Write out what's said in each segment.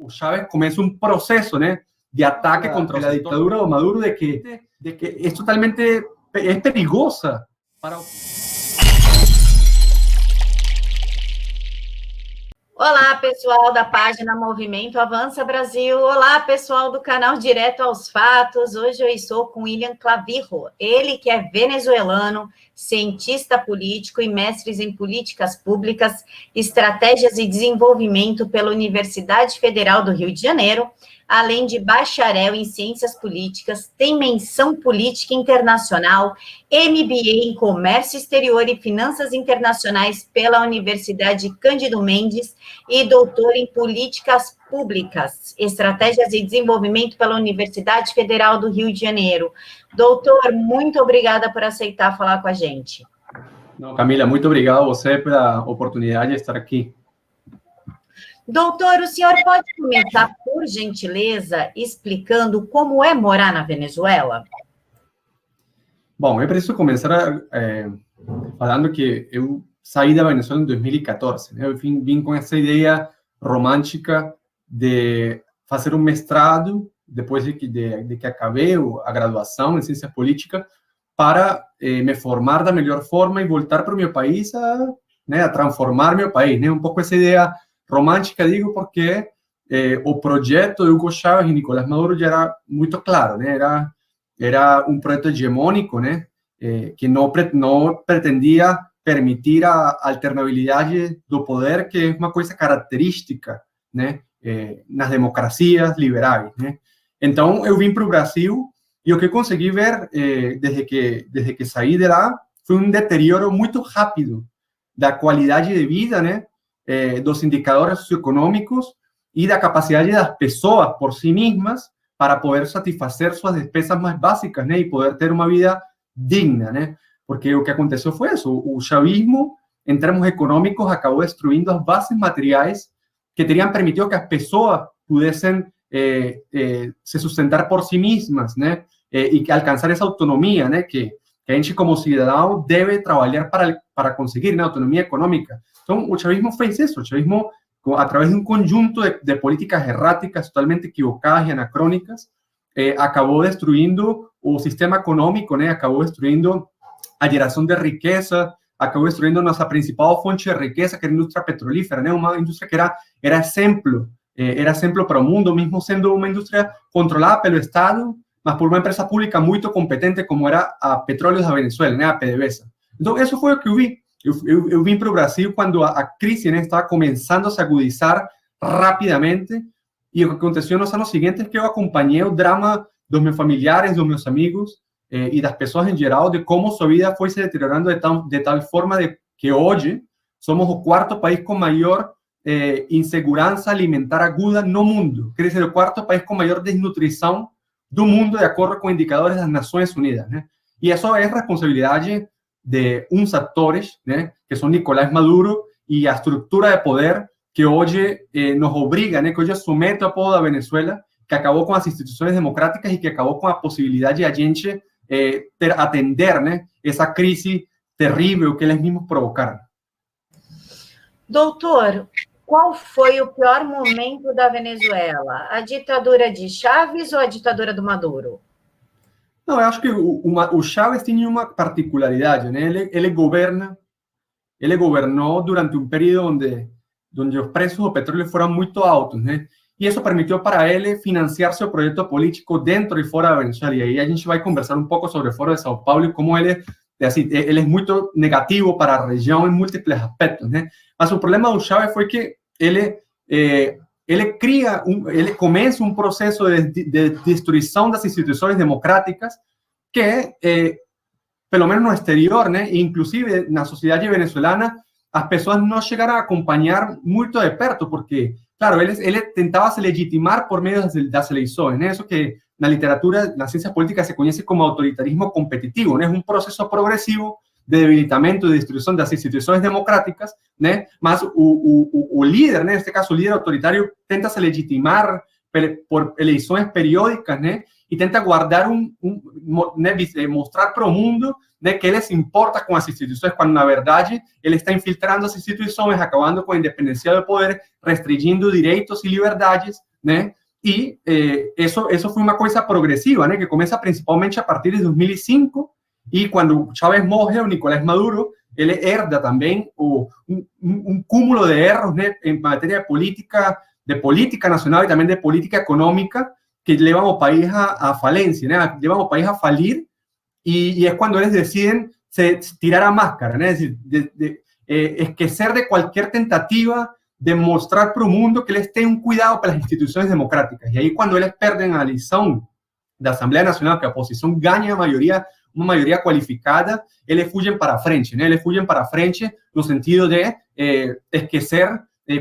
o Chávez comienza un proceso, ¿no?, de ataque contra la dictadura de Maduro, de que es totalmente es perigosa para... Olá, pessoal da página Movimento Avança Brasil. Olá, pessoal do canal Direto aos Fatos. Hoje eu estou com William Clavijo, ele que é venezuelano, cientista político e mestre em políticas públicas, estratégias e desenvolvimento pela Universidade Federal do Rio de Janeiro, além de bacharel em ciências políticas, tem menção política internacional, MBA em comércio exterior e finanças internacionais pela Universidade Cândido Mendes e doutor em políticas públicas, estratégias e desenvolvimento pela Universidade Federal do Rio de Janeiro. Doutor, muito obrigada por aceitar falar com a gente. Não, Camila, muito obrigado a você pela oportunidade de estar aqui. Doutor, o senhor pode começar, por gentileza, explicando como é morar na Venezuela? Bom, eu preciso começar falando que eu saí da Venezuela em 2014. Né? Eu vim com essa ideia romântica de fazer um mestrado, depois de que acabei a graduação em ciência política, para me formar da melhor forma e voltar para o meu país a transformar meu país. Né? Um pouco essa ideia romântica, digo, porque o projeto de Hugo Chávez e Nicolás Maduro já era muito claro, né? Era um projeto hegemônico, né? Que não pretendia permitir a alternabilidade do poder, que é uma coisa característica, né? Nas democracias liberais, né? Então, eu vim para o Brasil e o que consegui ver desde que saí de lá foi um deterioro muito rápido da qualidade de vida, né? Dos indicadores socioeconômicos e da capacidade das pessoas por si mesmas para poder satisfazer suas despesas mais básicas, né? E poder ter uma vida digna, né? Porque o que aconteceu foi isso. O chavismo, em termos econômicos, acabou destruindo as bases materiais que teriam permitido que as pessoas pudessem se sustentar por si mesmas, né? E alcançar essa autonomia, né? Que a gente, como cidadão, deve trabalhar para conseguir, né? Autonomia econômica. Então, o chavismo fez isso. O chavismo, a través de um conjunto de políticas erráticas, totalmente equivocadas e anacrônicas, acabou destruindo o sistema econômico, né? Acabou destruindo a geração de riqueza, acabou destruindo nossa principal fonte de riqueza, que era a indústria petrolífera, né? Uma indústria que era exemplo para o mundo, mesmo sendo uma indústria controlada pelo Estado, mas por uma empresa pública muito competente, como era a Petróleos da Venezuela, né? A PDVSA. Então, isso foi o que eu vi. Eu vim para o Brasil quando a crise, né, estava começando a se agudizar rapidamente, e o que aconteceu nos anos seguintes é que eu acompanhei o drama dos meus familiares, dos meus amigos e das pessoas em geral, de como sua vida foi se deteriorando de tal forma de que hoje somos o quarto país com maior insegurança alimentar aguda no mundo. Quer dizer, o quarto país com maior desnutrição do mundo, de acordo com indicadores das Nações Unidas, né? E isso é responsabilidade de uns atores, né, que são Nicolás Maduro e a estrutura de poder que hoje nos obriga, né, que hoje somete ao povo da Venezuela, que acabou com as instituições democráticas e que acabou com a possibilidade de a gente atender, né, essa crise terrível que eles mesmos provocaram. Doutor, qual foi o pior momento da Venezuela? A ditadura de Chávez ou a ditadura do Maduro? Não, eu acho que o Chávez tinha uma particularidade, né? Ele governou durante um período onde os preços do petróleo foram muito altos, né? E isso permitiu para ele financiar seu projeto político dentro e fora da Venezuela. E aí a gente vai conversar um pouco sobre o Foro de São Paulo e como ele é muito negativo para a região em múltiplos aspectos, né? Mas o problema do Chávez foi que ele começa um processo de destruição das instituições democráticas que, pelo menos no exterior, né, inclusive na sociedade venezuelana, as pessoas não chegaram a acompanhar muito de perto, porque, claro, ele tentava se legitimar por meio das eleições, né? Isso que na literatura, na ciência política, se conhece como autoritarismo competitivo, né? É um processo progressivo de debilitamento e de destruição das instituições democráticas, né? Mas o líder, né? Neste caso, o líder autoritário, tenta se legitimar por eleições periódicas, né? E tenta guardar mostrar para o mundo, né, que ele se importa com as instituições, quando, na verdade, ele está infiltrando as instituições, acabando com a independência do poder, restringindo direitos e liberdades né? E isso foi uma coisa progressiva, né? Que começa principalmente a partir de 2005, e quando Chávez morre, o Nicolás Maduro, ele herda também cúmulo de erros, né? Em matéria de política nacional e também de política econômica, que levam o país a falência, né? Levam o país a falir, y es cuando ellos deciden tirar a máscara, ¿no? Es decir, esquecer de cualquier tentativa de mostrar para el mundo que ellos tienen un cuidado para las instituciones democráticas. Y ahí cuando ellos pierden a elección de Asamblea Nacional, que la oposición gana una mayoría cualificada, ellos fuyen para frente, ¿no? Ellos fuyen para frente en el sentido de esquecer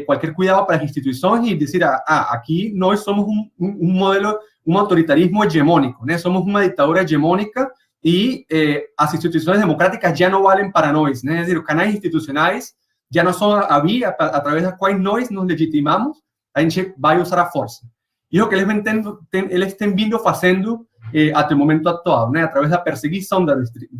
cualquier cuidado para las instituciones y decir, aquí no somos un modelo, un autoritarismo hegemónico, ¿no? Somos una dictadura hegemónica, y las instituciones democráticas ya no valen para nós, né? Es decir, los canales institucionales ya no son a vía a través de las cuales nós nos legitimamos, a gente vai usar a força. E o que eles têm vindo fazendo até o momento atual, né? A través da perseguição, da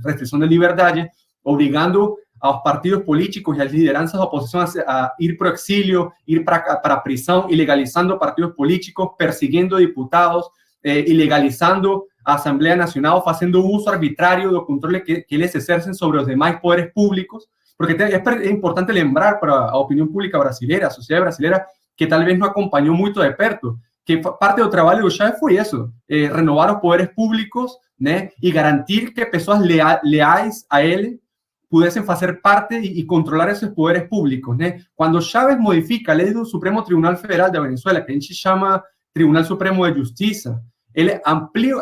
restrição de liberdade, obrigando aos partidos políticos e às lideranças da oposição a ir para o exílio, ir para a prisão, ilegalizando partidos políticos, perseguindo diputados, ilegalizando a Asamblea Nacional, haciendo uso arbitrario del control que ellos ejercen sobre los demás poderes públicos, porque es importante lembrar para la opinión pública brasileña, a sociedad brasileña, que tal vez no acompañó muy de perto, que parte del trabajo de Chávez fue eso, renovar los poderes públicos, ¿no? Y garantir que personas leales a él pudiesen hacer parte y controlar esos poderes públicos, ¿no? Cuando Chávez modifica la ley del Supremo Tribunal Federal de Venezuela, que a gente llama Tribunal Supremo de Justicia, ele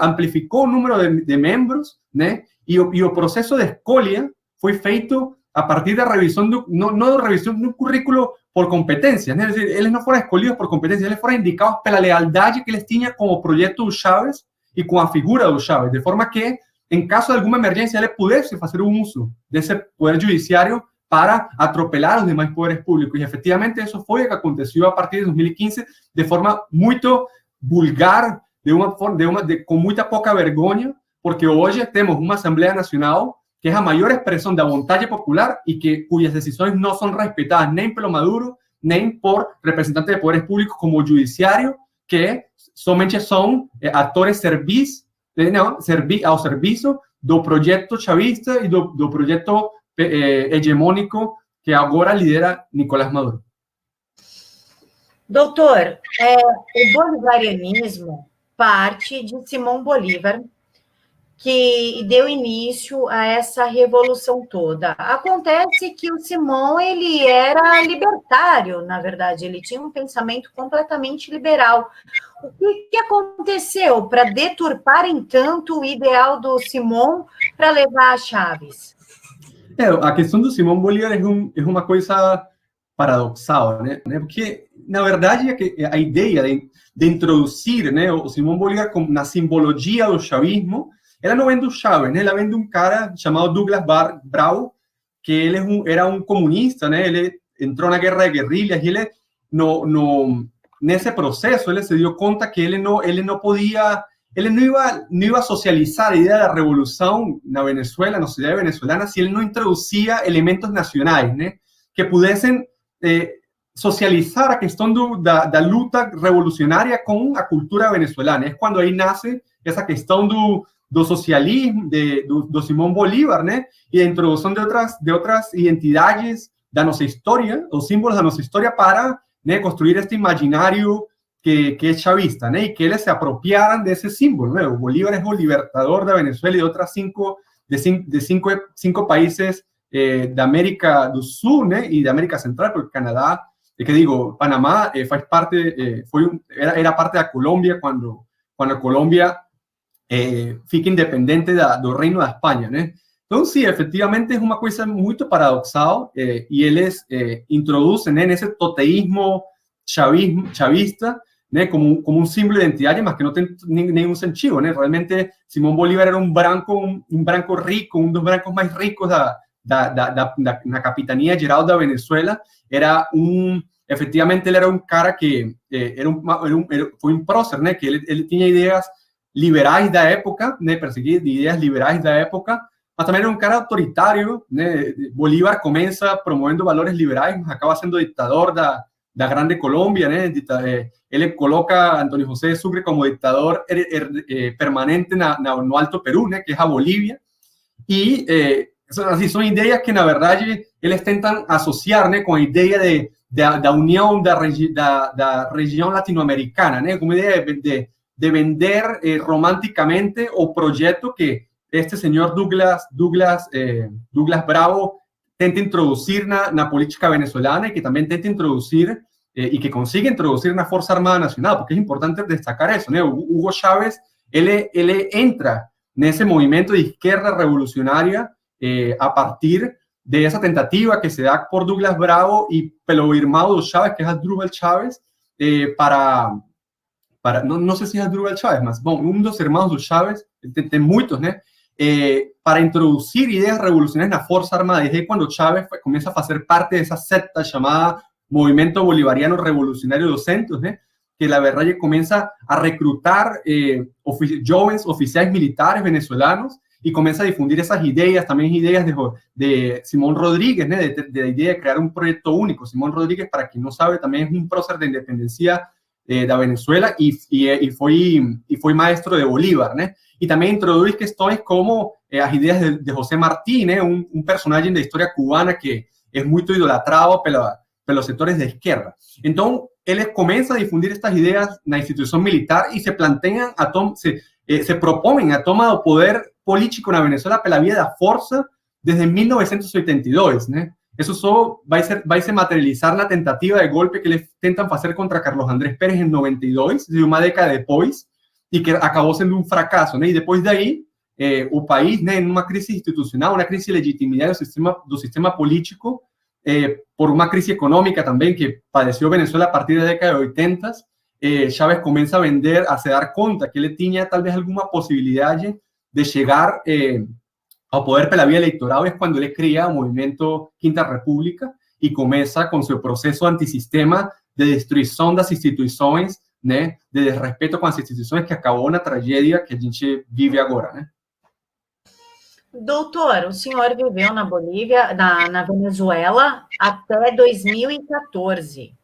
amplificou o número de membros, né? E o processo de escolha foi feito a partir da revisão não da revisão do currículo por competências, né? É dizer, eles não foram escolhidos por competências, eles foram indicados pela lealdade que eles tinham com o projeto do Chávez e com a figura do Chávez, de forma que, em caso de alguma emergência, ele pudesse fazer um uso desse poder judiciário para atropelar os demais poderes públicos. E, efetivamente, isso foi o que aconteceu a partir de 2015, de forma muito vulgar, com muita pouca vergonha, porque hoje temos uma Assembleia Nacional que é a maior expressão da vontade popular e cujas decisões não são respeitadas nem pelo Maduro, nem por representantes de poderes públicos como o Judiciário, que somente são atores ao serviço do projeto chavista e do projeto hegemônico que agora lidera Nicolás Maduro. Doutor, o bolivarianismo parte de Simão Bolívar, que deu início a essa revolução toda. Acontece que o Simão, ele era libertário, na verdade, ele tinha um pensamento completamente liberal. O que aconteceu para deturparem tanto o ideal do Simão para levar a Chávez? A questão do Simão Bolívar é uma coisa paradoxal, né? Porque, na verdade, a ideia de introduzir, né, o Simão Bolívar na simbologia do chavismo, ela não vem do Chávez, né? Ela vem de um cara chamado Douglas Brau, que ele era um comunista, né? Ele entrou na guerra de guerrilhas e ele, nesse processo, ele se deu conta que ele não iba a socializar a ideia da revolução na Venezuela, na sociedade venezuelana, se ele não introduzia elementos nacionais, né? Que pudessem socializar a questão da luta revolucionária com a cultura venezuelana. É quando aí nasce essa questão do socialismo, do Simão Bolívar, né? E a introdução de outras identidades da nossa história, os símbolos da nossa história para, né, construir este imaginário que é chavista, né? E que eles se apropriaram desse símbolo, né? O Bolívar é o libertador da Venezuela e de outras cinco países da América do Sul, né? E da América Central, porque Canadá, que digo, Panamá faz parte, era parte da Colômbia quando a Colômbia fica independente do Reino da Espanha, né? Então, sim, efetivamente é uma coisa muito paradoxal e eles introduzem, né, nesse toteísmo chavista, né, como um símbolo de identidade, mas que não tem nenhum sentido, né? Realmente, Simão Bolívar era um branco rico, um dos brancos mais ricos na capitania geral da Venezuela. Efetivamente, ele era um cara que foi um prócer, né? Que ele tinha ideias liberais da época, né? Perseguia ideias liberais da época, mas também era um cara autoritário, né? Bolívar começa promovendo valores liberais, mas acaba sendo ditador da Grande Colômbia, né? Ele coloca a Antônio José de Sucre como ditador permanente no Alto Perú, né? Que é a Bolívia. E são ideias que, na verdade, eles tentam associar, né? Com a ideia da união da região latino-americana, né? Como ideia de vender românticamente o projeto que este senhor Douglas Bravo tenta introduzir na política venezuelana y que también tenta introducir y que consigue introducir na Força Armada Nacional, porque es importante destacar eso, ¿no? Hugo Chávez, él entra nesse movimento de izquierda revolucionaria a partir de esa tentativa que se da por Douglas Bravo y pelo irmão do Chávez, que es Asdrúbal Chávez, no sé si es Asdrúbal Chávez, mas, bom, dos hermanos do Chávez, tem muitos, né? Para introducir ideas revolucionarias en la Fuerza Armada, desde cuando Chávez comienza a hacer parte de esa secta llamada Movimiento Bolivariano Revolucionario 200, ¿no? Que la verdad comienza a reclutar jóvenes oficiales militares venezolanos y comienza a difundir esas ideas, también ideas de Simón Rodríguez, ¿no? De la idea de crear un proyecto único. Simón Rodríguez, para quien no sabe, también es un prócer de independencia de Venezuela y fue maestro de Bolívar, ¿no? Y también introduce questões como las ideas de José Martí, ¿no? un personaje de la historia cubana que es muy idolatrado por los sectores de izquierda. Entonces, él comienza a difundir estas ideas en la institución militar y se plantean, se proponen a toma de poder político en Venezuela por la vía de la fuerza desde 1982, ¿no? Eso solo va a materializar la tentativa de golpe que les tentan hacer contra Carlos Andrés Pérez en 92, de una década después, y que acabó siendo un fracaso, ¿no? Y después de ahí, el país, ¿no? En una crisis institucional, una crisis de legitimidad del sistema político, por una crisis económica también que padeció Venezuela a partir de la década de 80, Chávez comienza a se dar cuenta que él tenía tal vez alguna posibilidad de llegar al poder por la vía electoral. Es cuando él crea el movimiento Quinta República y comienza con su proceso antisistema de destruição das instituições, né, de desrespeito com as instituições, que acabou na tragédia que a gente vive agora, né? Doutor, o senhor viveu na Bolívia, na Venezuela, até 2014.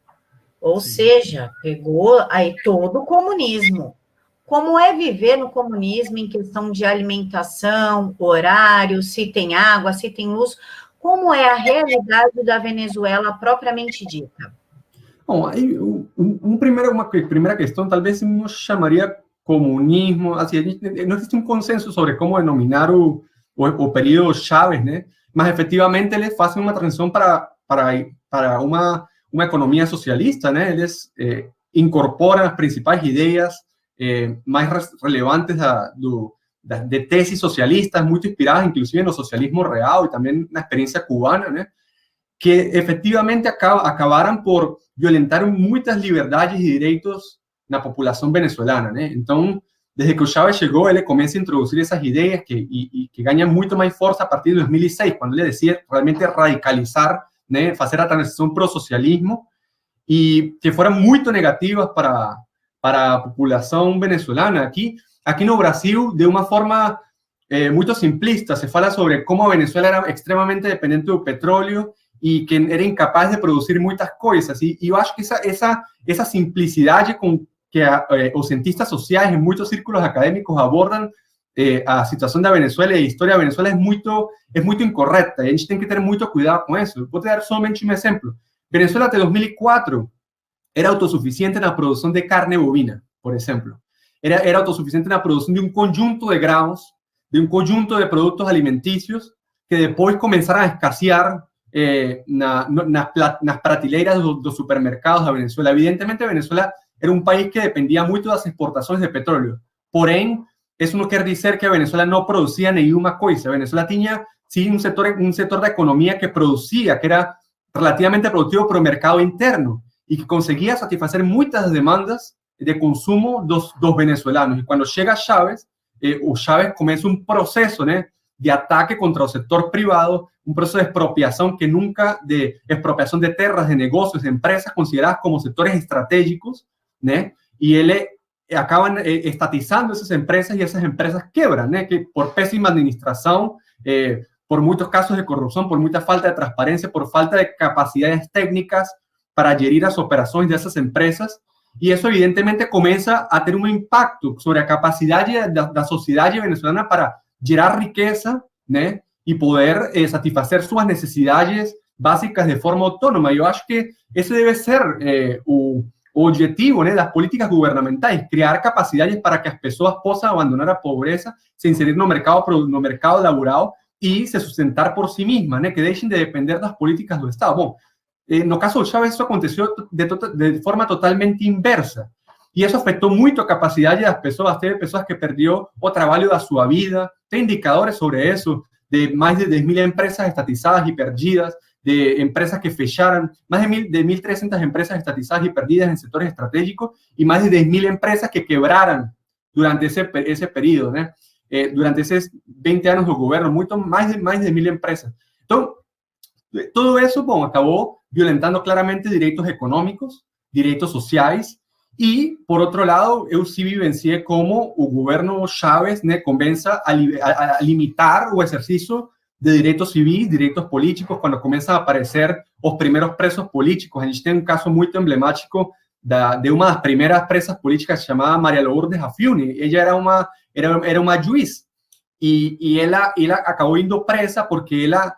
Ou Sim. seja, pegou aí todo o comunismo. Como é viver no comunismo em questão de alimentação, horário, se tem água, se tem luz? Como é a realidade da Venezuela propriamente dita? Bom, aí uma primeira questão, talvez não chamaria comunismo, assim, não existe um consenso sobre como denominar o período Chávez, né? Mas efetivamente eles fazem uma transição para uma economia socialista, né? Eles incorporam as principais ideias mais relevantes de tesis socialistas, muito inspiradas inclusive no socialismo real e também na experiência cubana, né? Que efectivamente acabaram por violentar muitas liberdades e direitos na população venezolana, né? Então, desde que o Chávez chegou, ele começa a introduzir essas ideias que ganham muito mais força a partir de 2006, quando ele decide realmente radicalizar, né, fazer a transição para o socialismo, e que foram muito negativas para a população venezuelana. Aqui no Brasil, de uma forma muito simplista, se fala sobre como a Venezuela era extremamente dependente do petróleo e que era incapaz de produzir muitas coisas. E eu acho que essa simplicidade com que os cientistas sociais em muitos círculos acadêmicos abordam a situação da Venezuela e a história da Venezuela é muito incorreta. E a gente tem que ter muito cuidado com isso. Vou te dar somente um exemplo. Venezuela, até 2004, era autosuficiente na produção de carne bovina, por exemplo. Era autosuficiente na produção de um conjunto de grãos, de um conjunto de produtos alimentícios que depois começaram a escassear nas prateleiras dos supermercados da Venezuela. Evidentemente, a Venezuela era um país que dependia muito das exportações de petróleo. Porém, isso não quer dizer que a Venezuela não produzia nenhuma coisa. A Venezuela tinha, sim, um setor da economia que produzia, que era relativamente produtivo para o mercado interno e que conseguia satisfazer muitas demandas de consumo dos venezuelanos. E quando chega Chávez, o Chávez começa um processo, né, de ataque contra o setor privado, un proceso de expropiación de expropiación de tierras, de negocios, de empresas consideradas como sectores estratégicos, ¿no? Y él acaban estatizando esas empresas y esas empresas quebran, ¿no? Que por pésima administración, por muchos casos de corrupción, por mucha falta de transparencia, por falta de capacidades técnicas para gerir as operações dessas empresas, e isso evidentemente começa a ter um impacto sobre a capacidade da sociedade venezuelana para gerar riqueza, né, e poder satisfazer suas necessidades básicas de forma autônoma. Eu acho que esse deve ser o objetivo, né, das políticas governamentais, criar capacidades para que as pessoas possam abandonar a pobreza, se inserir no mercado laboral e se sustentar por si mesmas, né, que deixem de depender das políticas do Estado. Bom, no caso de Chávez, isso aconteceu de forma totalmente inversa. E isso afetou muito a capacidade das pessoas. Teve pessoas que perderam o trabalho da sua vida. Tem indicadores sobre isso, de mais de 10.000 empresas estatizadas e perdidas, de empresas que fecharam, mais de 1.300 empresas estatizadas e perdidas em setores estratégicos, e mais de 10.000 empresas que quebraram durante esse período, né? Durante esses 20 anos do governo, mais de 1.000 empresas. Então, todo isso, bom, acabou violentando claramente direitos econômicos, direitos sociais, e, por outro lado, eu sim vivenciei como o governo Chávez, né, começa a limitar o exercício de direitos civis, direitos políticos, quando começam a aparecer os primeiros presos políticos. A gente tem um caso muito emblemático de uma das primeiras presas políticas chamada Maria Lourdes Afiuni. Ela era uma juiz, e ela acabou indo presa porque ela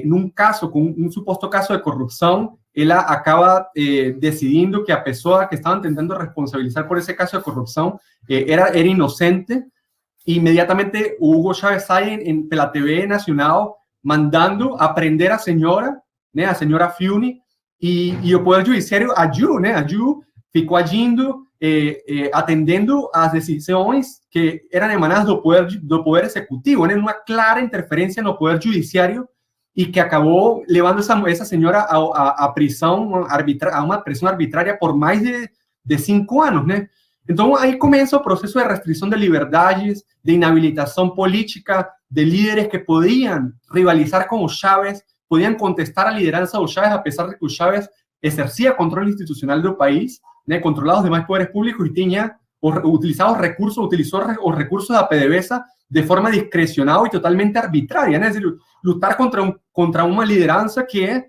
num caso, com um suposto caso de corrupção, ela acaba decidindo que a pessoa que estaban tentando responsabilizar por ese caso de corrupción era inocente. Inmediatamente Hugo Chávez sale pela TV nacional mandando a prender a señora, né, a señora Fiuni, e o Poder Judiciário agiu, né, ficou agindo, atendendo às decisões que eram emanadas do poder Executivo, né, uma clara interferência no Poder Judiciário, e que acabou levando essa senhora a prisão, a uma prisão arbitrária por mais de 5 anos, né? Então, aí começa o processo de restrição de liberdades, de inabilitação política, de líderes que podiam rivalizar com o Chávez, podiam contestar a liderança do Chávez, apesar de que o Chávez exercia controle institucional do país, né, controlava os demais poderes públicos e utilizou os recursos da PDVSA de forma discrecional e totalmente arbitrária, né? Es decir, lutar contra uma liderança que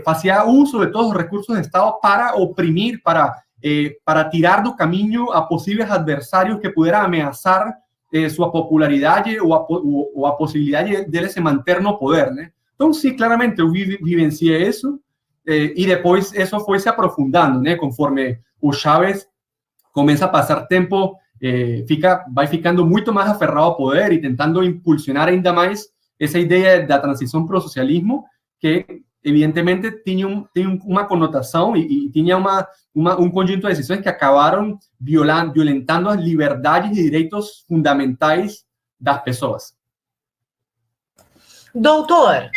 fazia uso de todos os recursos do Estado para oprimir, para tirar do caminho a possíveis adversários que pudieran ameaçar sua popularidade ou a possibilidade dele se manter no poder, né? Então, sim, claramente, eu vivenciei isso, e depois isso foi se aprofundando, né? Conforme o Chávez começa a passar tempo, vai ficando muito mais aferrado ao poder e tentando impulsionar ainda mais essa ideia da transição para o socialismo, que evidentemente tinha uma conotação e tinha um conjunto de decisões que acabaram violentando as liberdades e direitos fundamentais das pessoas. Doutor,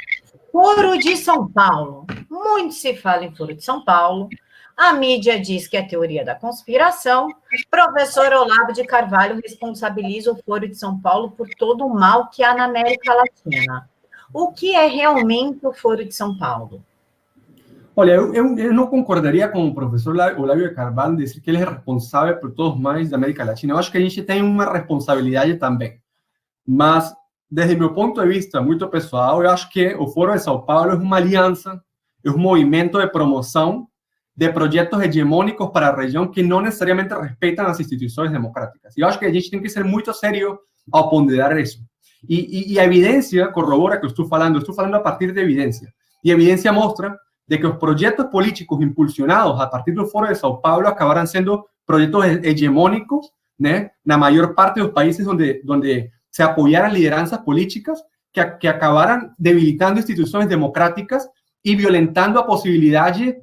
Foro de São Paulo. Muito se fala em Foro de São Paulo. A mídia diz que é teoria da conspiração. Professor Olavo de Carvalho responsabiliza o Foro de São Paulo por todo o mal que há na América Latina. O que é realmente o Foro de São Paulo? Olha, eu não concordaria com o professor Olavo de Carvalho em dizer que ele é responsável por todos os males da América Latina. Eu acho que a gente tem uma responsabilidade também. Mas, desde meu ponto de vista muito pessoal, eu acho que o Foro de São Paulo é uma aliança, é um movimento de promoção de projetos hegemônicos para a região que não necessariamente respeitam as instituições democráticas. E eu acho que a gente tem que ser muito sério ao ponderar isso. E a evidência corrobora que eu estou falando a partir de evidência. E a evidência mostra de que os projetos políticos impulsionados a partir do Foro de São Paulo acabaram sendo projetos hegemônicos, né, na maior parte dos países onde se apoyaram lideranças políticas que acabaram debilitando instituições democráticas e violentando a possibilidade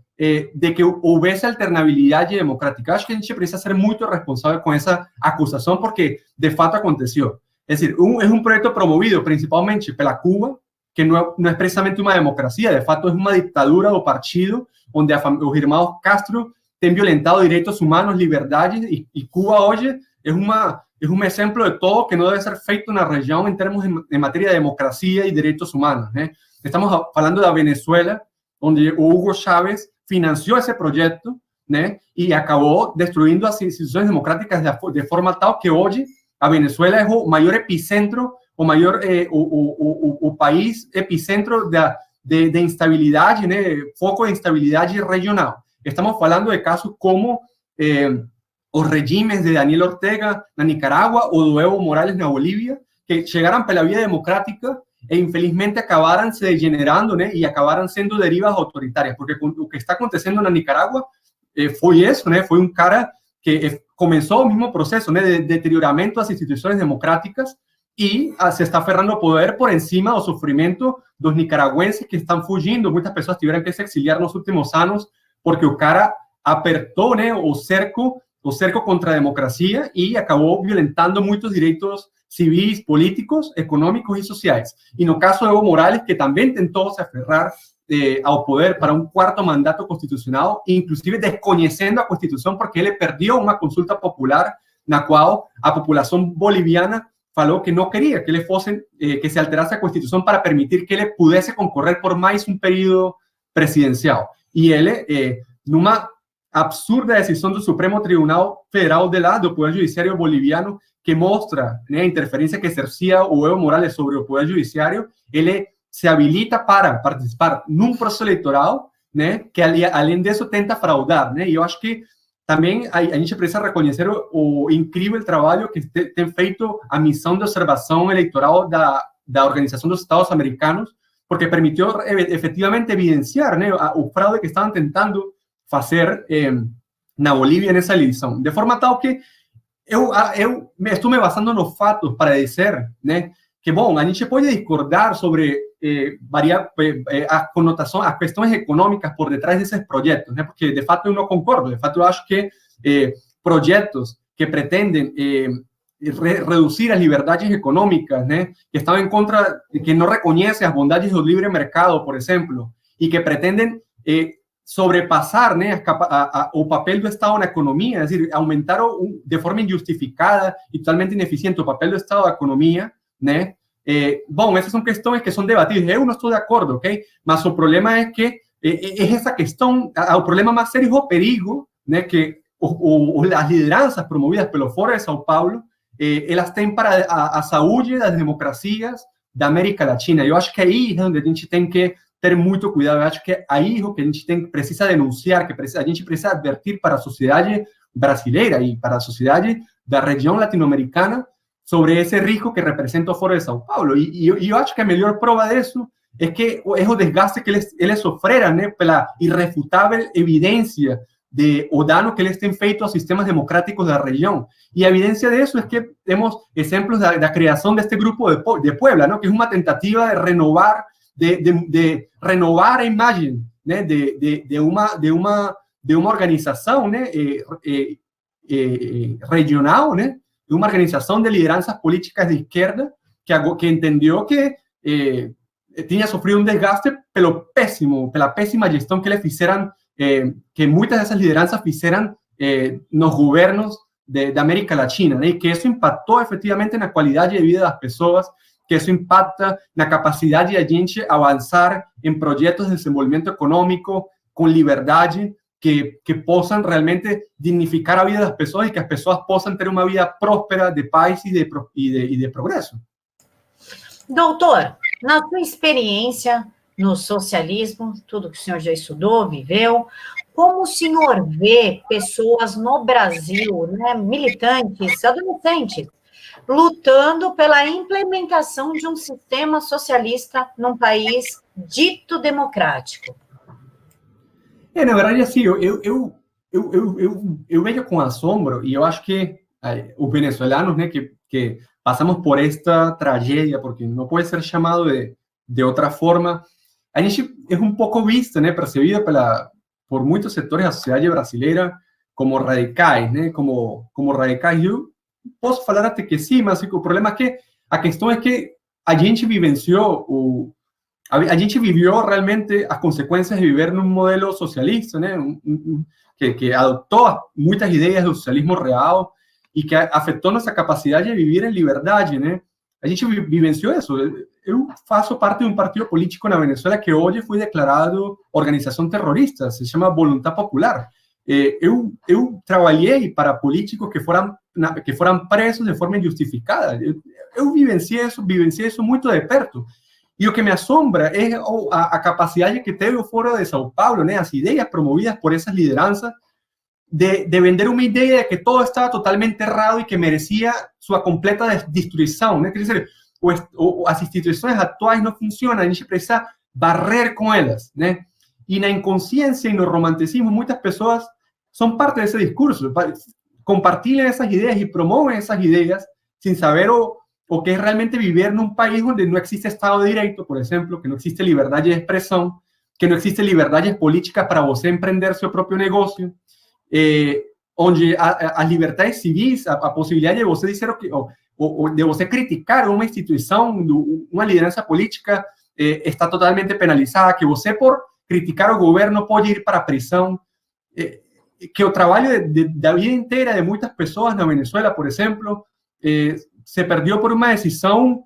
de que houvesse alternabilidade democrática. Acho que a gente precisa ser muito responsável com essa acusação, porque de fato aconteceu. Es decir, es un proyecto promovido principalmente pela Cuba, que no es precisamente una democracia, de facto es una dictadura do partido, onde os irmãos Castro têm violentado derechos humanos, liberdades, y Cuba hoy es un ejemplo de todo que no debe ser feito na região en términos de materia de democracia y derechos humanos, ¿no? Estamos hablando de Venezuela, donde Hugo Chávez financió ese proyecto, ¿no? Y acabó destruyendo las instituciones democráticas de forma tal que hoy a Venezuela é o maior epicentro, o país epicentro de instabilidade, né, foco de instabilidade regional. Estamos falando de casos como os regimes de Daniel Ortega na Nicarágua ou do Evo Morales na Bolívia, que chegaram pela via democrática e infelizmente acabaram se degenerando, né, e acabaram sendo derivas autoritárias, porque o que está acontecendo na Nicarágua foi isso, né, foi um cara que começou o mesmo processo, né, de deterioramento das instituições democráticas e se está aferrando ao poder por encima do sofrimento dos nicaragüenses que estão fugindo. Muitas pessoas tiveram que se exiliar nos últimos anos porque o cara apertou, né, o cerco contra a democracia e acabou violentando muitos direitos civis, políticos, econômicos e sociais. E no caso de Evo Morales, que também tentou se aferrar ao poder para um quarto mandato constitucional, inclusive desconhecendo a Constituição, porque ele perdeu uma consulta popular na qual a população boliviana falou que não queria que ele fosse, que se alterasse a Constituição para permitir que ele pudesse concorrer por mais um período presidencial. E ele, numa absurda decisão do Supremo Tribunal Federal do Poder Judiciário boliviano, que mostra, né, a interferência que exercia o Evo Morales sobre o Poder Judiciário, ele se habilita para participar num processo eleitoral, né, que além disso tenta fraudar, né? E eu acho que também a gente precisa reconhecer o incrível trabalho que tem feito a missão de observação eleitoral da Organização dos Estados Americanos, porque permitiu efetivamente evidenciar, né, o fraude que estavam tentando fazer na Bolívia nessa eleição, de forma tal que eu estou me basando nos fatos para dizer, né, que, bom, a gente pode discordar sobre a conotação, as questões econômicas por detrás desses projetos, né, porque, de fato, eu não concordo. De fato, eu acho que projetos que pretendem reduzir as liberdades econômicas, né, que estão em contra, que não reconhecem as bondades do livre mercado, por exemplo, e que pretendem sobrepasar, né, o papel do Estado na economia, es decir, aumentar de forma injustificada e totalmente ineficiente o papel do Estado na economia, né? Bom, essas são questões que são debatidas. Eu não estou de acordo, ok? Mas o problema é que essa questão, o problema mais sério é o perigo, né, que as lideranças promovidas pelo Foro de São Paulo, elas têm para a saúde das democracias da América Latina. Eu acho que aí é onde a gente tem que ter muito cuidado. Eu acho que aí é o que a gente precisa denunciar, que a gente precisa advertir para a sociedade brasileira e para a sociedade da região latino-americana sobre esse risco que representa o Foro de São Paulo. E eu acho que a melhor prova disso é o desgaste que eles sofreram, né, pela irrefutável evidência o dano que eles têm feito aos sistemas democráticos da região. E a evidência disso é que temos exemplos da criação deste grupo de Puebla, ¿no? Que é uma tentativa de renovar renovar a imagem, né, de uma organização, né, regional, né, de uma organização de lideranças políticas de esquerda que entendeu que tinha sofrido um desgaste pela péssima gestão que eles fizeram, que muitas dessas lideranças fizeram nos governos da América Latina, né, e que isso impactou efetivamente na qualidade de vida das pessoas, que isso impacta na capacidade de a gente avançar em projetos de desenvolvimento econômico com liberdade, que possam realmente dignificar a vida das pessoas e que as pessoas possam ter uma vida próspera, de paz e de progresso. Doutor, na sua experiência no socialismo, tudo que o senhor já estudou, viveu, como o senhor vê pessoas no Brasil, né, militantes, adolescentes, lutando pela implementação de um sistema socialista num país dito democrático? Na verdade, assim, eu vejo com assombro, e eu acho que os venezuelanos, né, que passamos por esta tragédia, porque não pode ser chamado de outra forma, a gente é um pouco visto, né, percebido por muitos setores da sociedade brasileira como radicais, né, como radicais. Eu posso falar até que sim, mas o problema é que a questão é que a gente vivenciou a gente viveu realmente as consequências de viver num modelo socialista, né, que adotou muitas ideias do socialismo real e que afetou nossa capacidade de viver em liberdade, né? A gente vivenciou isso. Eu faço parte de um partido político na Venezuela que hoje foi declarado organização terrorista, se chama Voluntad Popular. Eu trabalhei para políticos que foram presos de forma injustificada. Eu vivenciei isso muito de perto. E o que me assombra é a capacidade que teve o Foro de São Paulo, né, as ideias promovidas por essas lideranças, de vender uma ideia de que todo estava totalmente errado e que merecia sua completa destruição, né? Quer dizer, as instituições atuais não funcionam, a gente precisa barrer com elas, né? E na inconsciência e no romanticismo, muitas pessoas são parte desse discurso, compartilham essas ideias e promovem essas ideias sem saber o que é realmente viver num país onde não existe Estado de Direito, por exemplo, que não existe liberdade de expressão, que não existe liberdade política para você empreender seu próprio negócio, onde as liberdades civis, a possibilidade de você dizer ou de você criticar uma instituição, uma liderança política, está totalmente penalizada, que você, por criticar o governo, pode ir para a prisão, que o trabalho da vida inteira de muitas pessoas na Venezuela, por exemplo, se perdeu por uma decisão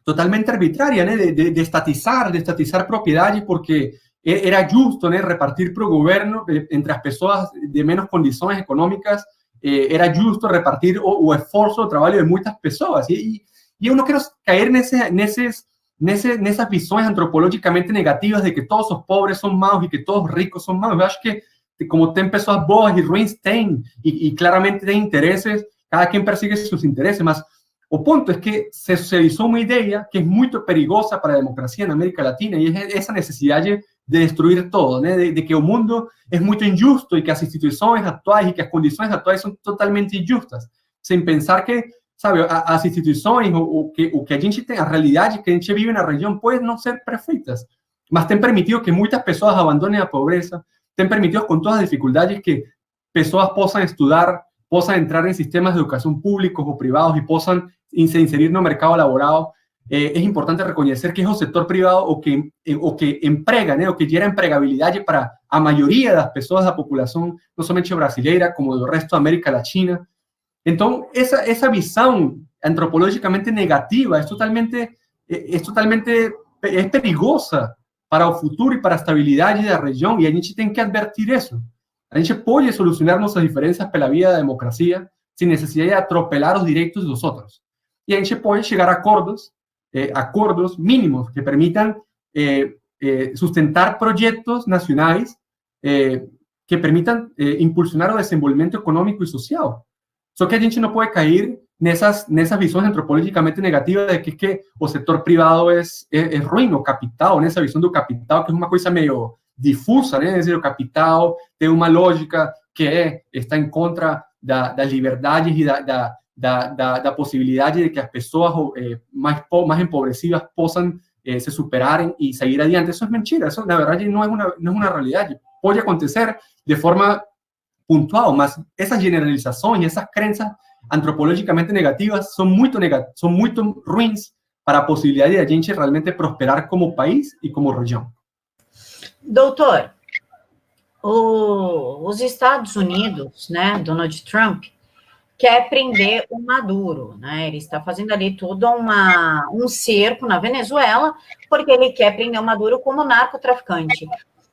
totalmente arbitrária, né, de estatizar propriedade, porque era justo, né, repartir para o governo entre as pessoas de menos condições econômicas, era justo repartir o esforço, o trabalho de muitas pessoas. E eu não quero cair nessas visões antropológicamente negativas de que todos os pobres são maus e que todos os ricos são maus. Eu acho que, como tem pessoas boas e ruins, tem, e claramente tem interesses, cada quem persigue seus interesses, mas o ponto é que se socializou uma ideia que é muito perigosa para a democracia na América Latina, e é essa necessidade de destruir todo, né? De que o mundo é muito injusto e que as instituições atuais e que as condições atuais são totalmente injustas, sem pensar que, sabe, as instituições, o que a gente tem, a realidade que a gente vive na região pode não ser perfeitas, mas tem permitido que muitas pessoas abandonem a pobreza, tem permitido com todas as dificuldades que pessoas possam estudar, possam entrar em sistemas de educação públicos ou privados e possam se inserir no mercado laboral. É importante reconhecer que é o setor privado o que emprega, né, o que gera empregabilidade para a maioria das pessoas da população, não somente brasileira, como do resto da América Latina. Então, essa visão antropologicamente negativa é perigosa para o futuro e para a estabilidade da região, e a gente tem que advertir isso. A gente pode solucionar nossas diferenças pela via da democracia sem necessidade de atropelar os direitos dos outros. E a gente pode chegar a acordos mínimos que permitam sustentar projetos nacionais que permitam impulsionar o desenvolvimento econômico e social. Só que a gente não pode cair nessas visões antropologicamente negativas de que o setor privado é ruim, o capital, nessa visão do capital, que é uma coisa meio difusa, né? É dizer, o capital tem uma lógica que está em contra das liberdades e da possibilidade de que as pessoas mais empobrecidas possam se superarem e seguir adiante. Isso é mentira, isso na verdade não é uma realidade. Pode acontecer de forma pontual, mas essas generalizações, essas crenças antropologicamente negativas são muito ruins para a possibilidade de a gente realmente prosperar como país e como região. Doutor, os Estados Unidos, né, Donald Trump, quer prender o Maduro, né? Ele está fazendo ali todo um cerco na Venezuela, porque ele quer prender o Maduro como narcotraficante.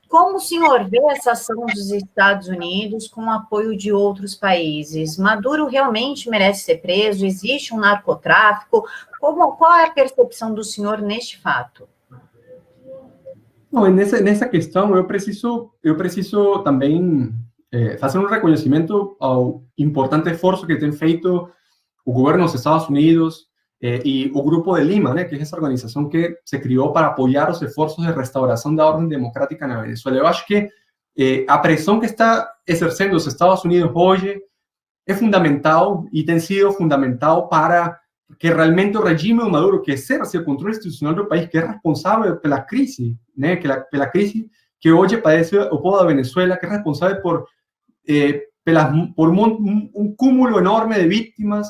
Como o senhor vê essa ação dos Estados Unidos com o apoio de outros países? Maduro realmente merece ser preso? Existe um narcotráfico? Qual é a percepção do senhor neste fato? Não, nessa questão, eu preciso também fazer um reconhecimento ao importante esforço que tem feito o governo dos Estados Unidos e o Grupo de Lima, né, que é essa organização que se criou para apoiar os esforços de restauração da ordem democrática na Venezuela. Eu acho que a pressão que está exercendo os Estados Unidos hoje é fundamental e tem sido fundamental para que realmente o regime de Maduro, que exerce o controle institucional do país, que é responsável pela crise, né, pela crise que hoje padece o povo da Venezuela, que é responsável por un cúmulo enorme de víctimas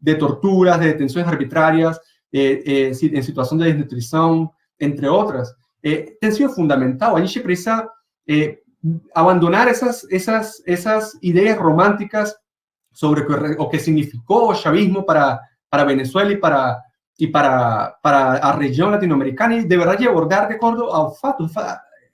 de torturas, de detenções arbitrárias, em situação de desnutrição, entre outras, tem sido fundamental. A gente precisa abandonar essas ideias românticas sobre o que significou o chavismo para Venezuela e para a região latino-americana, e de verdade abordar de acordo ao fato.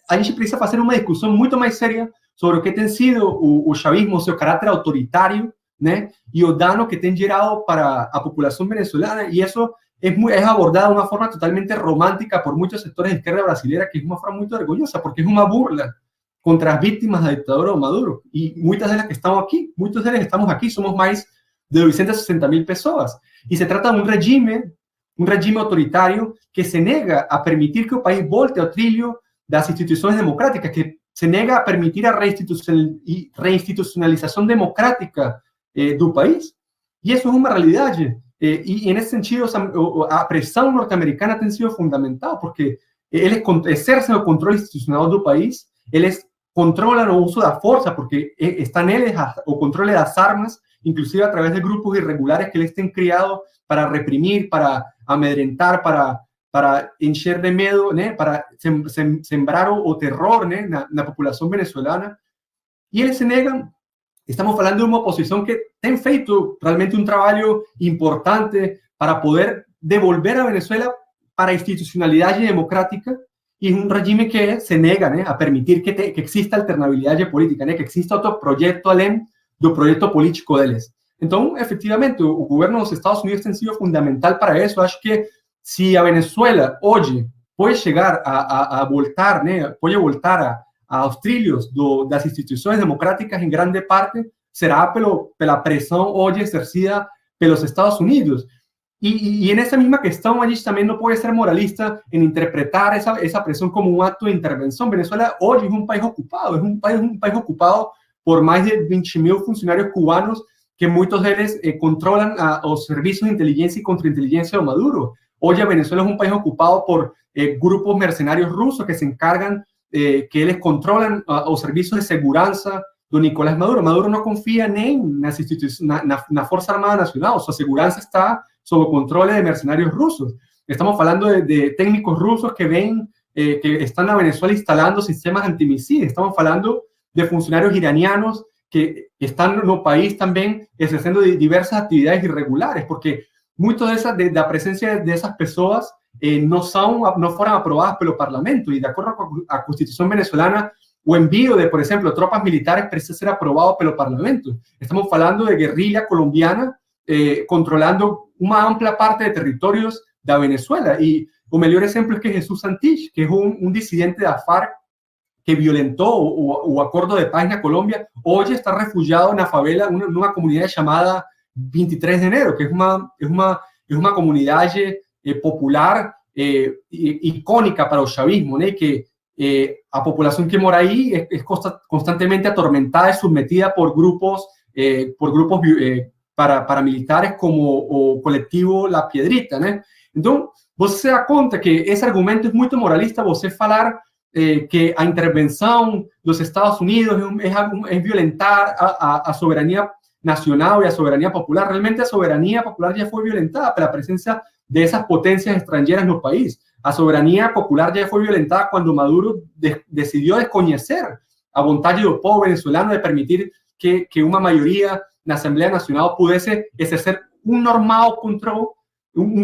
A gente precisa fazer uma discussão muito mais séria sobre o que tem sido o chavismo, seu caráter autoritário, né? E o dano que tem gerado para a população venezolana. E isso es abordada de una forma totalmente romántica por muchos sectores de izquierda brasileña, que es una forma muy orgullosa, porque es una burla contra las víctimas de la dictadura de Maduro. Y muchas de las que estamos aquí, muchos de las que estamos aquí, somos más de 260.000 personas. Y se trata de un régimen autoritario que se nega a permitir que el país volte ao trilho das instituciones democráticas, que se nega a permitir a reinstitucionalización democrática del país. Y eso es una realidad. Y en ese sentido, a presión norteamericana ha sido fundamental, porque eles exercem o controle institucional do país, eles controlan o uso da força, porque está neles o controle das armas, inclusive a través de grupos irregulares que eles têm criado para reprimir, para amedrentar, para encher de medo, né, para sembrar o terror, né, na população venezuelana. E eles se negam. Estamos hablando de una oposición que ha hecho realmente un trabajo importante para poder devolver a Venezuela para institucionalidad democrática, y un régimen que se nega, ¿no?, a permitir que exista alternabilidad política, ¿no?, que exista otro proyecto além do proyecto político deles. Entonces, efectivamente, el gobierno de los Estados Unidos ha sido fundamental para eso. Acho que si a Venezuela hoy puede llegar a voltar, ¿no?, puede voltar aos trilhos das instituições democráticas, em grande parte será pela pressão hoje exercida pelos Estados Unidos. E nessa mesma questão, a gente também não pode ser moralista em interpretar essa pressão como um ato de intervenção. Venezuela hoje é um país ocupado, ocupado por mais de 20.000 funcionários cubanos, que muitos deles controlam os serviços de inteligência e contrainteligência de Maduro. Hoje a Venezuela é um país ocupado por grupos mercenários russos que se encargan que eles controlan os serviços de segurança do Nicolás Maduro. Maduro não confia nem na Força Armada Nacional, sua segurança está sob o controle de mercenários russos. Estamos falando de técnicos rusos que estão na Venezuela instalando sistemas antimissíveis. Estamos falando de funcionários iranianos que están no país también ejerciendo diversas actividades irregulares, porque muchas de la presencia de esas personas no fueron aprobadas por el Parlamento, y de acuerdo a la Constitución venezolana, o envío de, por ejemplo, tropas militares precisa ser aprobado por el Parlamento. Estamos hablando de guerrilla colombiana controlando una amplia parte de territorios de Venezuela, y el mejor ejemplo es que Jesús Santrich, que es un disidente de la FARC que violentó o acuerdo de paz en Colombia, hoy está refugiado en la favela, en una comunidad llamada 23 de enero, que es una comunidad popular icónica para el chavismo, ¿no? Que la población que mora ahí es constantemente atormentada y sometida por grupos paramilitares como el colectivo La Piedrita, ¿no? Entonces, você se da conta que ese argumento es muy moralista, você falar que a intervención de los Estados Unidos es violentar a soberanía nacional y a soberanía popular. Realmente la soberanía popular ya fue violentada por la presencia de esas potencias extranjeras en el país. La soberanía popular ya fue violentada cuando Maduro decidió desconocer a voluntad del pueblo venezolano de permitir que una mayoría en la Asamblea Nacional pudiese ejercer un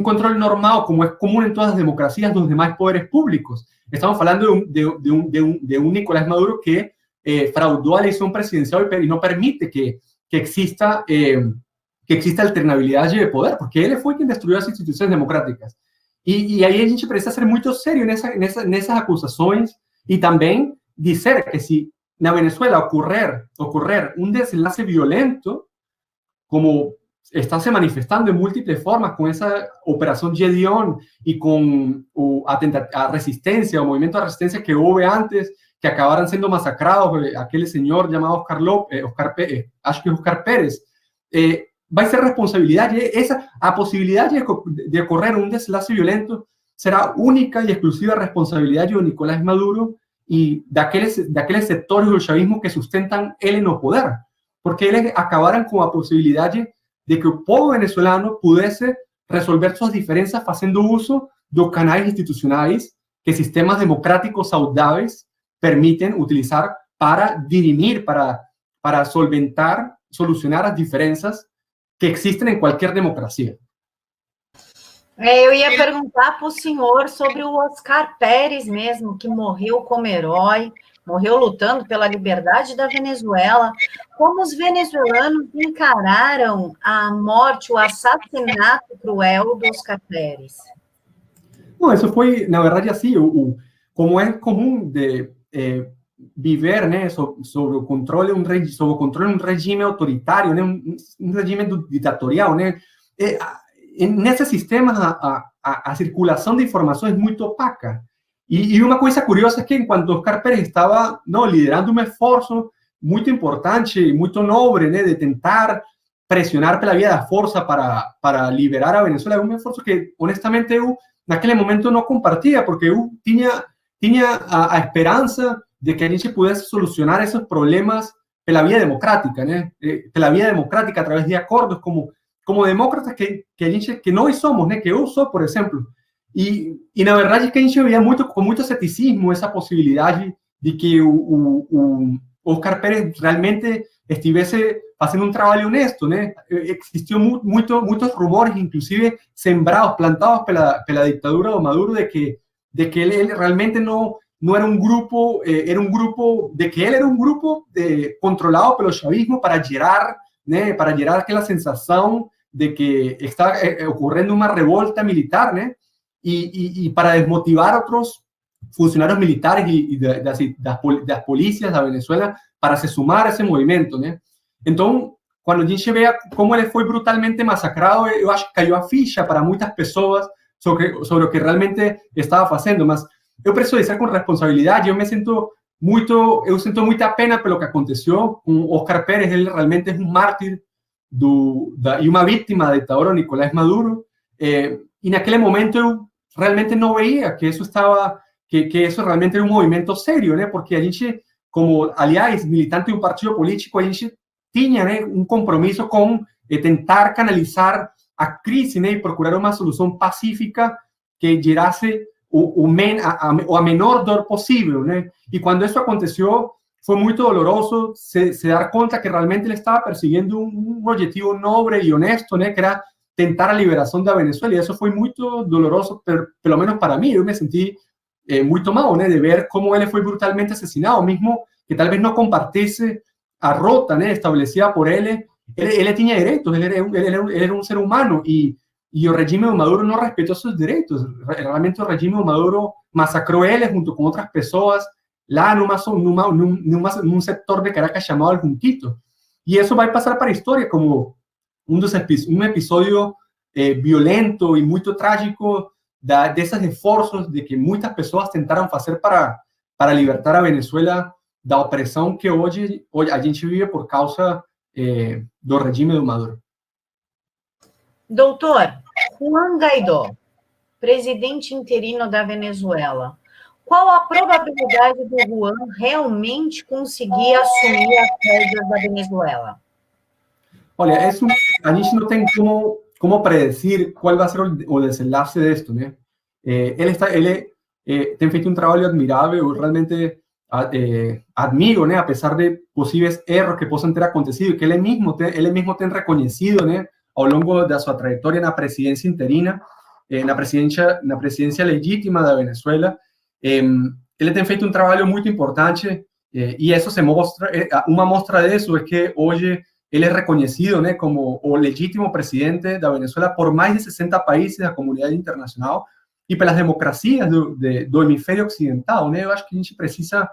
control normal, como es común en todas las democracias de los demás poderes públicos. Estamos hablando de un Nicolás Maduro que fraudó a la elección presidencial y no permite que exista alternabilidad de poder, porque él fue quien destruyó las instituciones democráticas. Y ahí a gente precisa ser muy serio en esas acusaciones, y también decir que si en Venezuela ocurrir un desenlace violento, como está se manifestando en múltiples formas con esa operación Gedeón y con a resistencia o movimiento de resistencia que hubo antes, que acabaran siendo masacrados, aquel señor llamado Oscar Pérez, va a ser responsabilidad, a posibilidad de ocurrir un desenlace violento será única y exclusiva responsabilidad de Nicolás Maduro y de aquellos sectores del chavismo que sustentan él en el poder, porque ellos acabaran con la posibilidad de que el pueblo venezolano pudiese resolver sus diferencias haciendo uso de los canales institucionales que sistemas democráticos saudables permiten utilizar para dirimir, para solucionar las diferencias que existem em qualquer democracia. Eu ia perguntar para o senhor sobre o Oscar Pérez mesmo, que morreu como herói. morreu lutando pela liberdade da Venezuela. Como os venezuelanos encararam a morte, o assassinato cruel do Oscar Pérez? No, eso fue, na verdade, assim, como é comum de viver, né, sobre o controle sobre o controle de um regime autoritário, né, um regime ditatorial, né, nesses sistemas a circulação de informação é muito opaca. E uma coisa curiosa é que enquanto Oscar Pérez estava liderando um esforço muito importante, muito nobre, né, de tentar pressionar pela via da força para liberar a Venezuela, um esforço que, honestamente, eu naquele momento não compartia, porque eu tinha a esperança de que a gente pudesse solucionar esses problemas pela via democrática, né? Pela via democrática, a través de acordos, como demócratas que nós somos, né? Que eu sou, por exemplo. E na verdade é que a gente veia com muito ceticismo essa possibilidade de que o Oscar Pérez realmente estivesse fazendo um trabalho honesto, né? Existiam muitos rumores, inclusive sembrados, plantados pela ditadura de Maduro, de que ele realmente no era un grupo, de que él era un grupo controlado pelo chavismo para gerar aquela sensação de que estaba ocurriendo una revolta militar, né? Y para desmotivar a otros funcionarios militares y das polícias da Venezuela para se sumar a ese movimiento, né? Então, quando a gente vê como ele foi brutalmente massacrado, eu acho que caiu a ficha para muitas pessoas sobre o que realmente estava fazendo, mas eu preciso dizer com responsabilidade, eu sinto muita pena pelo que aconteceu com Oscar Pérez. Ele realmente é um mártir e uma vítima da ditadura Nicolás Maduro, e naquele momento eu realmente não veia que isso realmente era um movimento sério, né? Porque a gente, como, aliás, militante de um partido político, a gente tinha, né, um compromisso com tentar canalizar a crise, né, e procurar uma solução pacífica que gerasse a menor dor possível, né? E quando isso aconteceu, foi muito doloroso se dar conta que realmente ele estava perseguindo um objetivo nobre e honesto, né? Que era tentar a liberação da Venezuela. E isso foi muito doloroso, pelo menos para mim. Eu me senti muito mal, né? De ver como ele foi brutalmente assassinado, mesmo que talvez não compartisse a rota, né, estabelecida por ele. Ele tinha direitos, ele era um ser humano, e o regime de Maduro não respeitou seus direitos. Realmente o regime de Maduro massacrou ele junto com outras pessoas lá num setor de Caracas chamado El Junquito. E isso vai passar para a história como um episódio violento e muito trágico desses esforços de que muitas pessoas tentaram fazer para libertar a Venezuela da opressão que hoje a gente vive por causa do regime de Maduro. Doutor, Juan Guaidó, presidente interino da Venezuela, qual a probabilidade do Juan realmente conseguir assumir as rédeas da Venezuela? Olha, a gente não tem como predecir qual vai ser o desenlace disto, né? Ele tem feito um trabalho admirável, eu realmente admiro, né? A pesar de possíveis erros que possam ter acontecido, que ele mesmo tem reconhecido, né? Ao longo da sua trajetória na presidência interina, na presidência legítima da Venezuela. Ele tem feito um trabalho muito importante, e isso se mostra, uma mostra disso é que hoje ele é reconhecido, né, como o legítimo presidente da Venezuela por mais de 60 países da comunidade internacional e pelas democracias do hemisfério ocidental, né? Eu acho que a gente precisa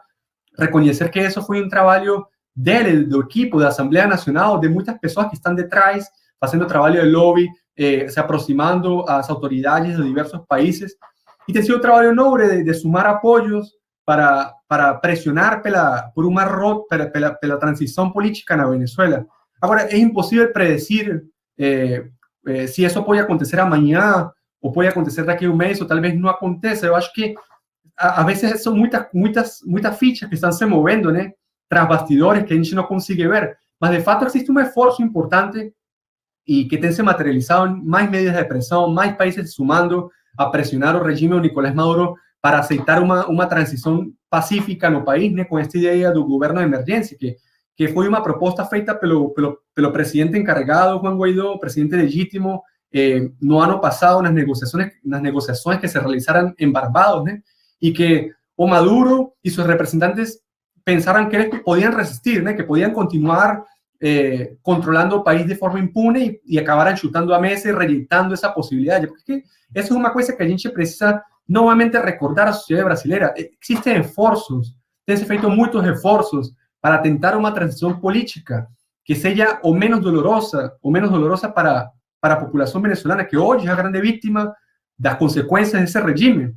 reconhecer que isso foi um trabalho dele, do equipo da Assembleia Nacional, de muitas pessoas que estão detrás, fazendo trabalho de lobby, se aproximando às autoridades de diversos países. E tem sido um trabalho nobre de sumar apoios para pressionar pela transição política na Venezuela. Agora, é impossível predecir se isso pode acontecer amanhã ou pode acontecer daqui a um mês, ou talvez não aconteça. Eu acho que, às vezes, são muitas fichas que estão se movendo, né, tras bastidores que a gente não consegue ver. Mas, de fato, existe um esforço importante e que tem se materializado em mais medidas de pressão, mais países sumando a pressionar o regime de Nicolás Maduro para aceitar uma transição pacífica no país, né, com esta ideia do governo de emergência, que foi uma proposta feita pelo presidente encarregado, Juan Guaidó, presidente legítimo, no ano passado, nas negociações que se realizaram em Barbados, né, e que o Maduro e seus representantes pensaram que eles podían resistir, né? Que podían continuar controlando o país de forma impune e acabaram chutando a mesa e rejeitando essa possibilidade, porque essa é uma coisa que a gente precisa novamente recordar à sociedade brasileira. Existem esforços, tem se feito muitos esforços para tentar uma transição política que seja o menos dolorosa para a população venezuelana, que hoje é a grande vítima das consequências desse regime.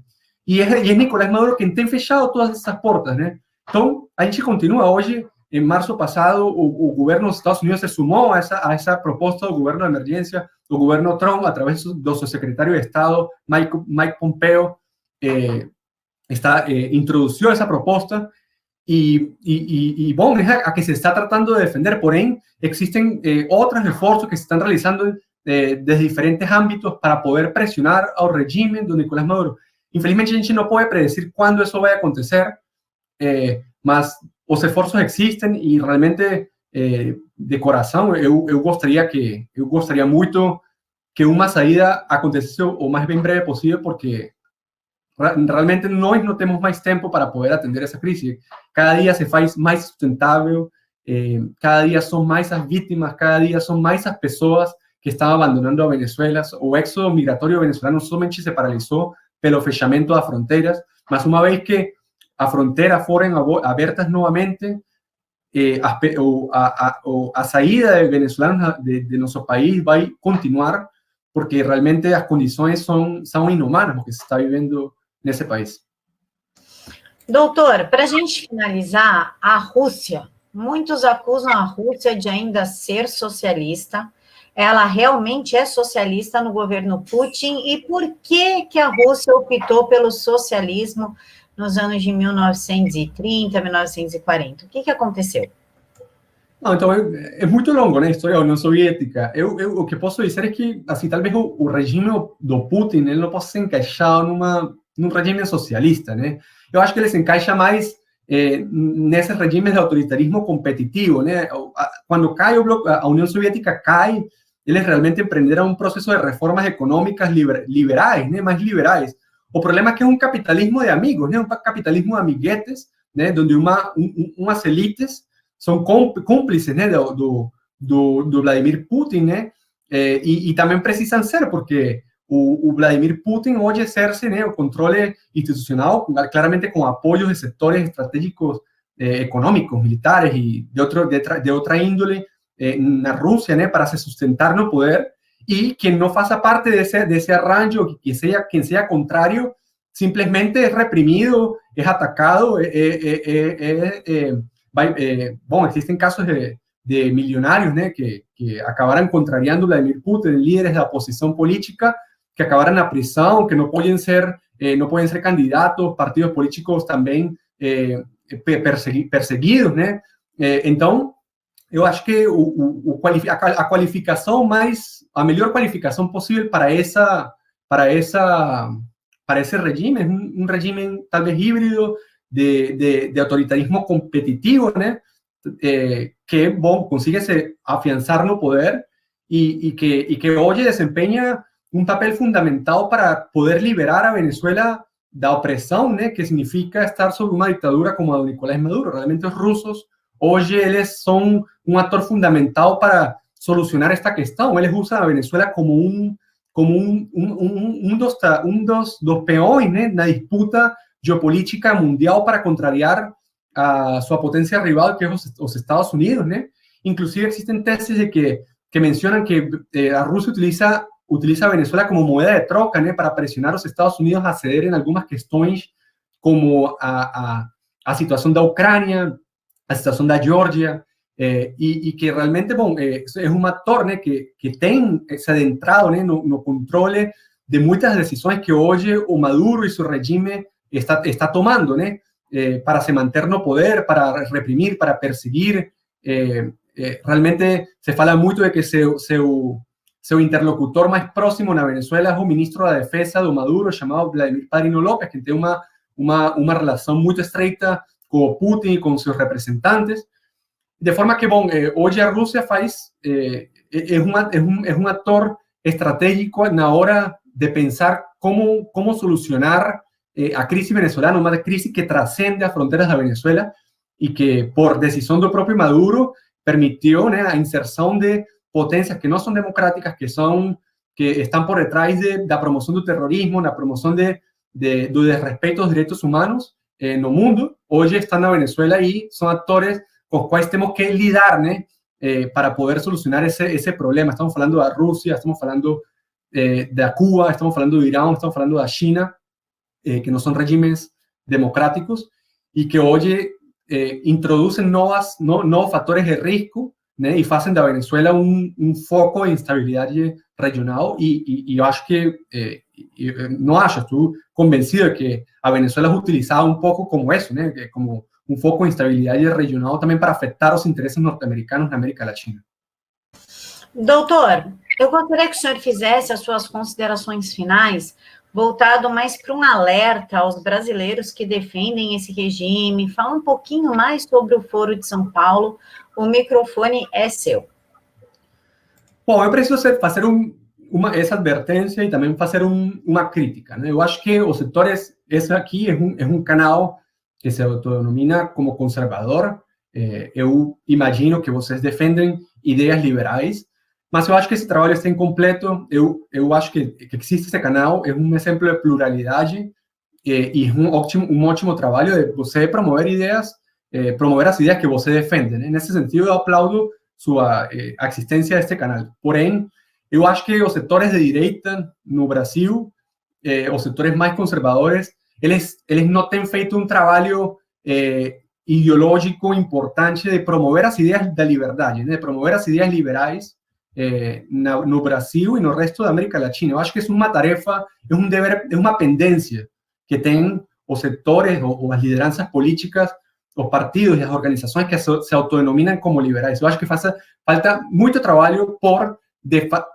E é Nicolás Maduro quem tem fechado todas essas portas, né? Então, a gente continua hoje. Em março passado, o governo dos Estados Unidos se sumou a essa proposta do governo de emergência. O governo Trump, através do seu secretário de Estado, Mike Pompeo, introduziu essa proposta. Bom, es a que se está tratando de defender. Porém, existen otros esfuerzos que se están realizando desde diferentes ámbitos para poder presionar al régimen de Nicolás Maduro. Infelizmente, a gente não pode predecir quando isso vai acontecer, mas os esforços existem e realmente, de coração, eu gostaria muito que uma saída acontecesse o mais bem breve possível, porque realmente nós não temos mais tempo para poder atender essa crise. Cada dia se faz mais sustentável, cada dia são mais as vítimas, cada dia são mais as pessoas que estão abandonando a Venezuela. O éxodo migratório venezolano somente se paralisou pelo fechamento das fronteiras, mas uma vez que as fronteiras forem abertas novamente, a saída de venezolanos de nosso país vai continuar, porque realmente as condições são inumanas o que se está vivendo nesse país. Doutor, para a gente finalizar, a Rússia, muitos acusam a Rússia de ainda ser socialista. Ela realmente é socialista no governo Putin? E por que a Rússia optou pelo socialismo nos anos de 1930, 1940? O que aconteceu? Não, então é muito longo, né? A história da União Soviética. O que posso dizer é que, assim, talvez o regime do Putin ele não possa ser encaixado num regime socialista, né? Eu acho que ele se encaixa mais nesses regimes de autoritarismo competitivo, né? Quando cai a União Soviética cai, eles realmente empreenderam um processo de reformas econômicas liberais, né? Mais liberais. O problema é que é um capitalismo de amigos, né? Um capitalismo de amiguetes, né? Onde umas elites são cúmplices, né? Do Vladimir Putin, né? E também precisam ser, porque o Vladimir Putin hoje exerce, né, o controle institucional, claramente com apoios de setores estratégicos econômicos, militares e de outra índole na Rússia, né, para se sustentar no poder, e quem não faça parte desse arranjo, quem seja contrário, simplesmente é reprimido, é atacado, bom, existem casos de milionários, né, que acabaram contrariando Vladimir Putin, líderes da oposição política, que acabaram na prisão, que não podem ser candidatos, partidos políticos também perseguidos, né? Então, eu acho que a qualificação a melhor qualificação possível para esse regime é um regime talvez híbrido de autoritarismo competitivo, né? Que, bom, consigue se afiançar no poder e que hoje desempenha um papel fundamental para poder liberar a Venezuela da opressão, né, que significa estar sob uma ditadura como a do Nicolás Maduro. Realmente os russos, hoje, eles são um ator fundamental para solucionar esta questão. Eles usam a Venezuela como um dos peões, né, na disputa geopolítica mundial para contrariar a sua potência rival, que é os Estados Unidos, né? Inclusive existen tesis de que mencionan que a Rússia utiliza a Venezuela como moeda de troca, né, para pressionar os Estados Unidos a ceder em algumas questões, como a situação da Ucrânia, a situação da Geórgia, e que realmente, bom, é um ator, né, que tem se adentrado, né, no controle de muitas decisões que hoje o Maduro e seu regime está tomando, né, para se manter no poder, para reprimir, para perseguir. Realmente se fala muito de que seu interlocutor mais próximo na Venezuela é o ministro da Defesa do Maduro, chamado Vladimir Padrino López, que tem uma relação muito estreita com o Putin e com seus representantes. De forma que, bom, hoje a Rússia é um ator estratégico na hora de pensar como solucionar a crise venezolana, uma crise que transcende as fronteiras da Venezuela e que, por decisão do próprio Maduro, permitiu, né, a inserção de potências que não são democráticas, que estão por detrás da promoção do terrorismo, na promoção do desrespeito aos direitos humanos no mundo. Hoje estão na Venezuela e são atores com os quais temos que lidar, né, para poder solucionar esse problema. Estamos falando da Rússia, estamos falando da Cuba, estamos falando do Irã, estamos falando da China, que não são regimes democráticos e que hoje introduzem novos fatores de risco, né, e fazem da Venezuela foco de instabilidade regional. E eu acho que, estou convencido de que a Venezuela é utilizada um pouco como isso, né, como um foco de instabilidade regional também para afetar os interesses norte-americanos na América Latina. Doutor, eu gostaria que o senhor fizesse as suas considerações finais, voltado mais para um alerta aos brasileiros que defendem esse regime. Fala um pouquinho mais sobre o Foro de São Paulo. O microfone é seu. Bom, eu preciso fazer essa advertência e também fazer uma crítica, né? Eu acho que os setores, esse aqui é um canal que se autodenomina como conservador. Eu imagino que vocês defendem ideias liberais, mas eu acho que esse trabalho está incompleto. Eu acho que existe esse canal, é um exemplo de pluralidade e um ótimo trabalho de você promover ideias, promover as ideias que você defende, né? Nesse sentido, eu aplaudo a existência deste canal. Porém, eu acho que os setores de direita no Brasil, os setores mais conservadores, eles não têm feito um trabalho ideológico importante de promover as ideias da liberdade, né? De promover as ideias liberais no Brasil e no resto da América Latina. Eu acho que é uma tarefa, é um dever, é uma pendência que tem os setores ou as lideranças políticas, os partidos e as organizações que se autodenominam como liberais. Eu acho que falta muito trabalho por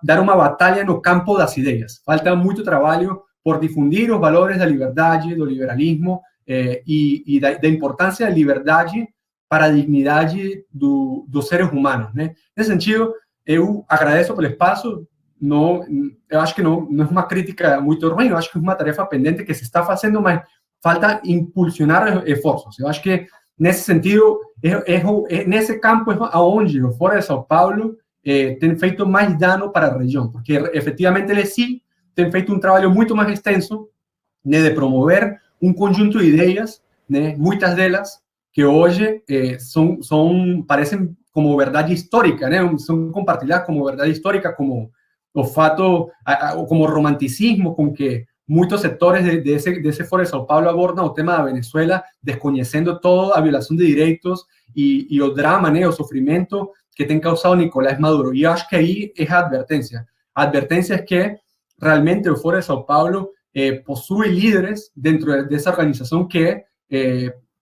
dar uma batalha no campo das ideias. Falta muito trabalho por difundir os valores da liberdade, do liberalismo e da importância da liberdade para a dignidade dos seres humanos, né? Nesse sentido, eu agradeço pelo espaço. Eu acho que não é uma crítica muito ruim, eu acho que é uma tarefa pendente que se está fazendo, mas falta impulsionar esforços. Eu acho que, nesse sentido, nesse campo é onde o Foro de São Paulo tem feito mais dano para a região, porque efetivamente ele sim tem feito um trabalho muito mais extenso, né, de promover um conjunto de ideias, né, muitas delas que hoje parecem como verdade histórica, né? São compartilhadas como verdade histórica, como o fato, como o romanticismo com que muitos setores desse Foro de São Paulo abordam o tema da Venezuela, desconhecendo toda a violação de direitos e o drama, né, o sofrimento que tem causado Nicolás Maduro. E eu acho que aí é a advertência. A advertência é que realmente o Foro de São Paulo possui líderes dentro dessa organização que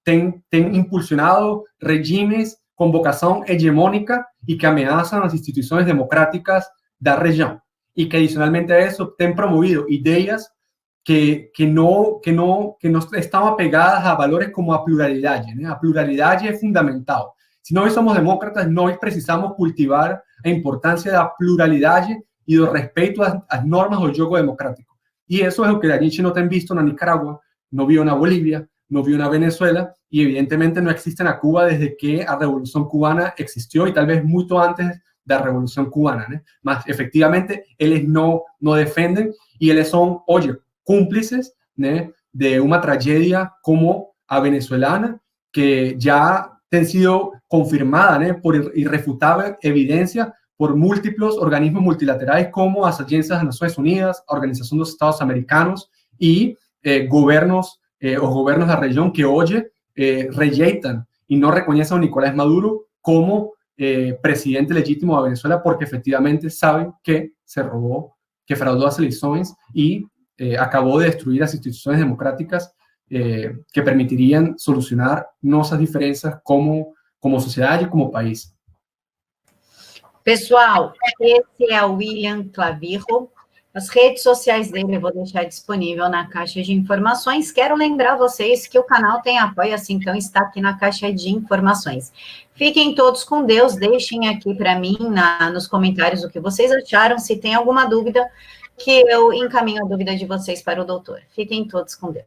tem impulsionado regimes com vocação hegemônica e que ameaçam as instituições democráticas da região. E que, adicionalmente a isso, tem promovido ideias que não estão apegadas a valores como a pluralidade, né? A pluralidade é fundamental. Se nós somos demócratas, nós precisamos cultivar a importância da pluralidade e do respeito às normas do jogo democrático. E isso é o que a gente não tem visto na Nicarágua, não viu na Bolívia, não viu na Venezuela e, evidentemente, não existe na Cuba desde que a Revolução Cubana existió e talvez muito antes da Revolução Cubana, né? Mas, efectivamente, eles não defendem e eles são, hoje, cúmplices, né, de uma tragédia como a venezuelana, que já tem sido confirmada, né, por irrefutável evidência por múltiplos organismos multilaterais como as agências das Nações Unidas, a Organização dos Estados Americanos e os governos da região que hoje rejeitam e não reconhecem a Nicolás Maduro como presidente legítimo de Venezuela porque efectivamente saben que se robó, que fraudó as eleições e acabou de destruir as instituições democráticas que permitirían solucionar nossas diferenças como sociedade e como país. Pessoal, esse é o William Clavijo. As redes sociais dele eu vou deixar disponível na caixa de informações. Quero lembrar vocês que o canal tem Apoia-se, então está aqui na caixa de informações. Fiquem todos com Deus, deixem aqui para mim nos comentários o que vocês acharam. Se tem alguma dúvida, que eu encaminho a dúvida de vocês para o doutor. Fiquem todos com Deus.